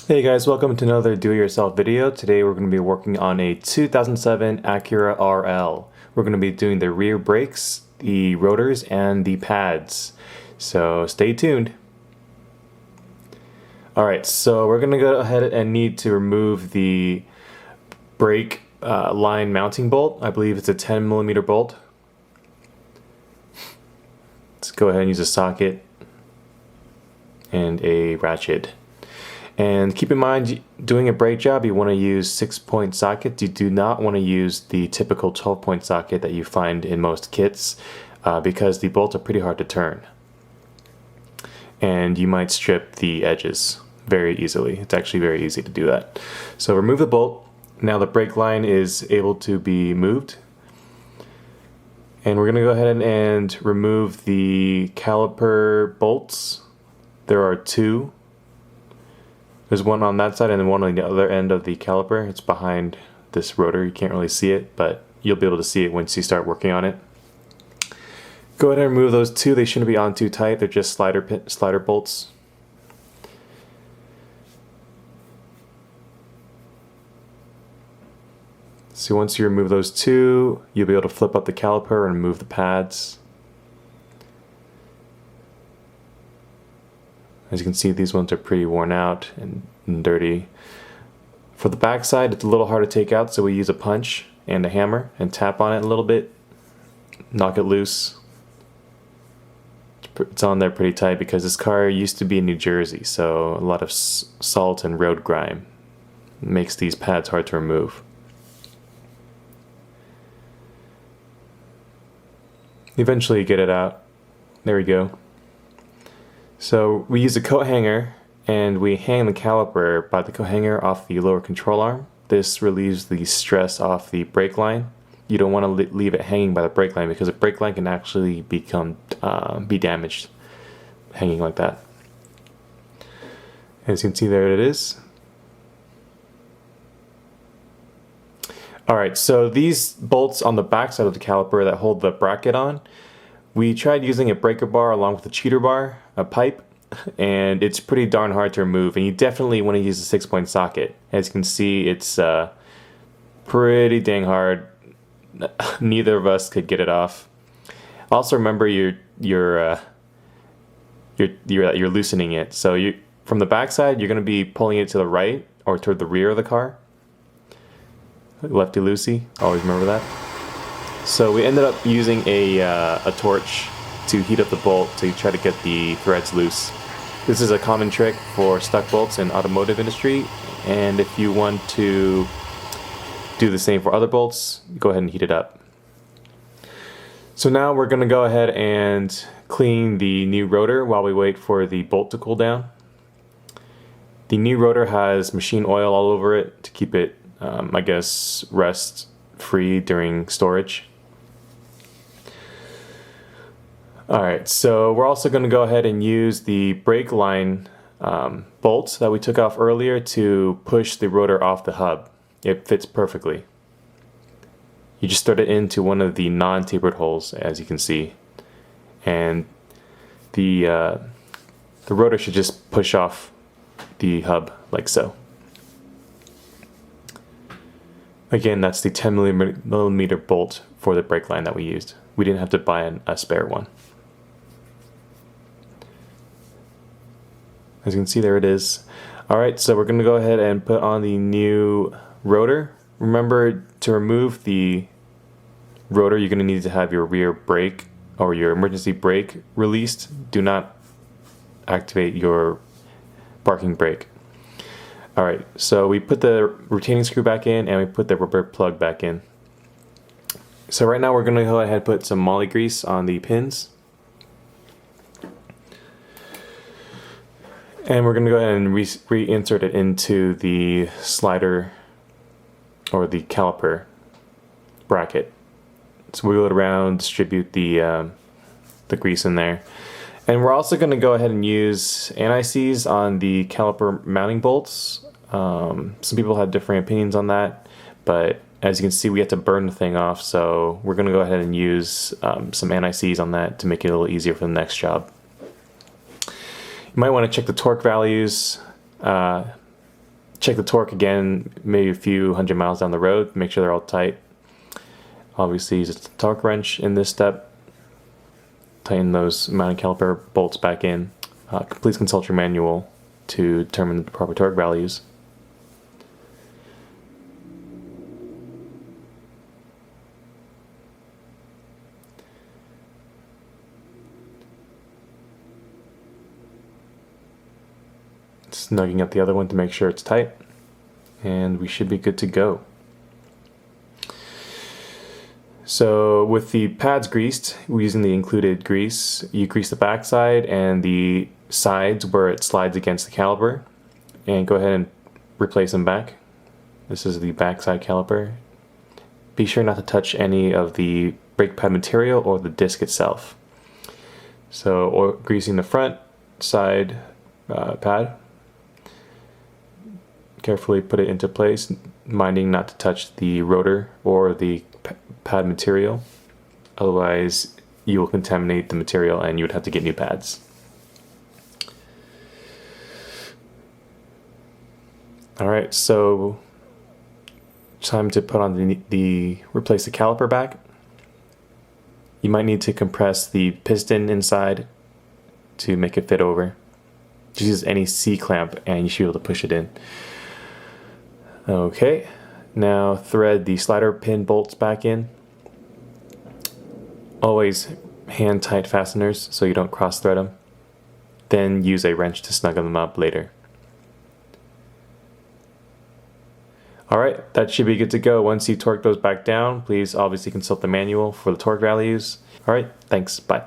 Hey guys, welcome to another do-it-yourself video. Today we're going to be working on a 2007 Acura RL. We're going to be doing the rear brakes, the rotors, and the pads. So stay tuned. Alright, so we're going to go ahead and need to remove the brake line mounting bolt. I believe it's a 10mm bolt. Let's go ahead and use a socket and a ratchet. And keep in mind, doing a brake job, you want to use 6-point sockets. You do not want to use the typical 12-point socket that you find in most kits because the bolts are pretty hard to turn. And you might strip the edges very easily. It's actually very easy to do that. So remove the bolt. Now the brake line is able to be moved. And we're going to go ahead and remove the caliper bolts. There are two. There's one on that side and then one on the other end of the caliper. It's behind this rotor. You can't really see it, but you'll be able to see it once you start working on it. Go ahead and remove those two. They shouldn't be on too tight. They're just slider bolts. So once you remove those two, you'll be able to flip up the caliper and remove the pads. As you can see, these ones are pretty worn out and dirty. For the back side, it's a little hard to take out, so we use a punch and a hammer and tap on it a little bit, knock it loose. It's on there pretty tight because this car used to be in New Jersey, so a lot of salt and road grime makes these pads hard to remove. Eventually you get it out. There we go. So we use a coat hanger and we hang the caliper by the coat hanger off the lower control arm. This relieves the stress off the brake line. You don't want to leave it hanging by the brake line because the brake line can actually be damaged hanging like that. As you can see, there it is. Alright, so these bolts on the back side of the caliper that hold the bracket on, we tried using a breaker bar along with a cheater bar, a pipe, and it's pretty darn hard to remove, and you definitely want to use a 6-point socket. As you can see, it's pretty dang hard. Neither of us could get it off. Also remember you're loosening it. So from the back side, you're going to be pulling it to the right or toward the rear of the car. Lefty-loosey, always remember that. So we ended up using a torch to heat up the bolt to try to get the threads loose. This is a common trick for stuck bolts in automotive industry, and if you want to do the same for other bolts, go ahead and heat it up. So now we're going to go ahead and clean the new rotor while we wait for the bolt to cool down. The new rotor has machine oil all over it to keep it, I guess, rust free during storage. Alright, so we're also going to go ahead and use the brake line bolts that we took off earlier to push the rotor off the hub. It fits perfectly. You just thread it into one of the non-tapered holes, as you can see, and the rotor should just push off the hub like so. Again, that's the 10mm bolt for the brake line that we used. We didn't have to buy a spare one. As you can see, there it is. Alright, so we're going to go ahead and put on the new rotor. Remember, to remove the rotor, you're going to need to have your rear brake or your emergency brake released. Do not activate your parking brake. Alright, so we put the retaining screw back in and we put the rubber plug back in. So right now we're going to go ahead and put some moly grease on the pins. And we're going to go ahead and reinsert it into the slider or the caliper bracket. So wiggle it around, distribute the grease in there. And we're also going to go ahead and use anti-seize on the caliper mounting bolts. Some people have different opinions on that, but as you can see, we have to burn the thing off, so we're going to go ahead and use some anti-seize on that to make it a little easier for the next job. You might want to check the torque values check the torque again, maybe a few hundred miles down the road, make sure they're all tight. Obviously use a torque wrench in this step. Tighten those mounting caliper bolts back in. Please consult your manual to determine the proper torque values. Snugging up the other one to make sure it's tight, and we should be good to go. So with the pads greased, we're using the included grease. You grease the backside and the sides where it slides against the caliper, and go ahead and replace them back. This is the backside caliper. Be sure not to touch any of the brake pad material or the disc itself. So greasing the front side pad. Carefully put it into place, minding not to touch the rotor or the pad material. Otherwise, you will contaminate the material and you would have to get new pads. Alright, so time to put on replace the caliper back. You might need to compress the piston inside to make it fit over. Just use any C-clamp and you should be able to push it in. Okay, now thread the slider pin bolts back in. Always hand tight fasteners so you don't cross thread them. Then use a wrench to snug them up later. Alright, that should be good to go. Once you torque those back down, please obviously consult the manual for the torque values. Alright, thanks, bye.